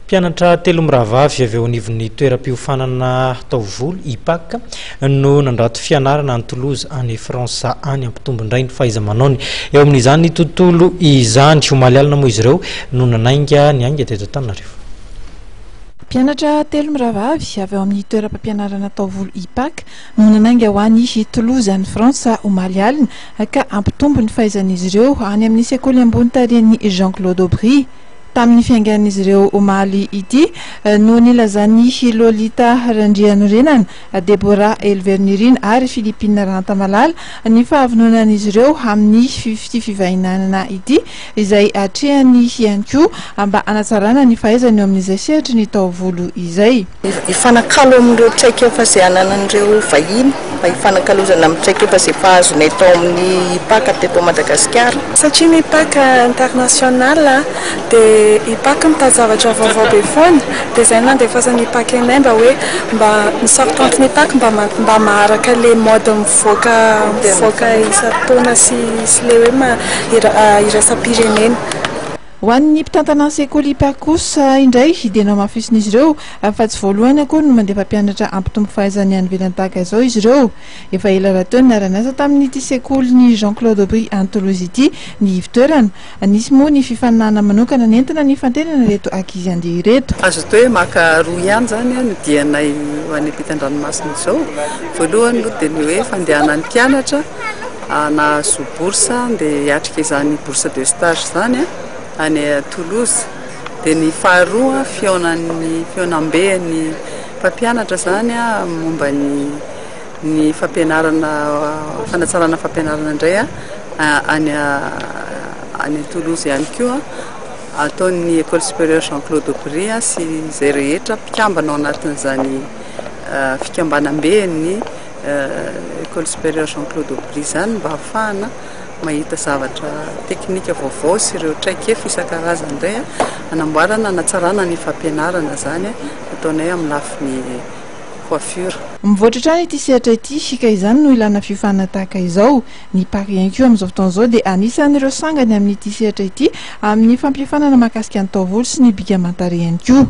Mpianatra telo miravavy avy eo anivon'ny toeram-piofanana taovolo IPAC no nandrato fianarana any Toulouse any Fransa any ampitombon-dray ny fahaiza-manaony eo amin'izany ny tontolo izany homalialina moa izy ireo no nanainga ny ainga teto Antananarivo. Mpianatra telo miravavy avy eo amin'ny toeram-pampianarana taovolo IPAC no nanainga ho any Toulouse any Fransa omaly alina ka ampitombo ny fahaizan'izy ireo any amin'ny sekoly ambony tarihan'ny Jean-Claude Aubry. Tamin'ny fiangan'izy ireo omaly ity no nilazany Lolita Randrianorenana, Deborah Elvernirina ary Philippine Rantamalala ny fahavononan'izy ireo amin'ny fivainanana ity izay atrehany ihany koa mba hanatsarana ny fahaizany eo amin'izay sehatra ny taovolo izay. Ifanakalo amin'ireo traikefa izay ananan'ireo vahiny mba ifanakalozana amin'ny traikefa izay mpahazonay tao amin'ny IPAC teto Madagasikara. Satria ny IPAC international dia IPAC mitady zavatra vaovao be foana dia izay nandefasan'ny IPAC anay mba hoe mba misarotanto ny IPAC mba maharaka le mode mivoaka isan-taona sy le hoe iraisam-pirenena. Ho an'ny mpitantana sekoly IPAC kosa indray dia namafisin'izy ireo fa tsy voalohany akory no mandefa mpianatra ampitombo fahaizany any ivelany tahaka izao izy ireo. Efa ela rahateo niara-niasa tamin'ity sekoly ny Jean-Claude Aubry any Toulouse ity ny ivitoerana. Nisy moa ny fifaninana manokana nentina ny fantenana reto ankizy andeha ireto. Azo atao hoe maka roa ihany zany no dianay ho any ampitan-dranomasina izao. Voalohany aloha dia ny hoe fandehanan'ny mpianatra na zo bourse dia hiatrika izany bourse de stage zany any Toulouse. Dia ny faharoa fionamben'ny mpampianatra zany momba ny fampianarana fanatsarana fampianarana indray any Toulouse ihany koa ataon'ny École supérieure Jean-Claude Aubry sy izay rehetra mpikambana ao anatin'izany fikambanam-ben'ny École supérieure Jean-Claude Aubry zany mba ahafahana mahita zavatra teknika vaovao sy ireo traikefa isan-karazany indray anamboarana anatsarana ny fampianarana zany ataonay amin'ny lafin'ny coiffure. Mivoatra trany ity sehatra ity ka izany no ilana fiofanana tahaka izao. Ny IPAC ihany koa amin'izao fotoana izao dia anisan'ireo sangany amin'ity sehatra ity amin'ny fampiofanana mahakasika ny taovolo sy ny bika aman-tarehy ihany koa.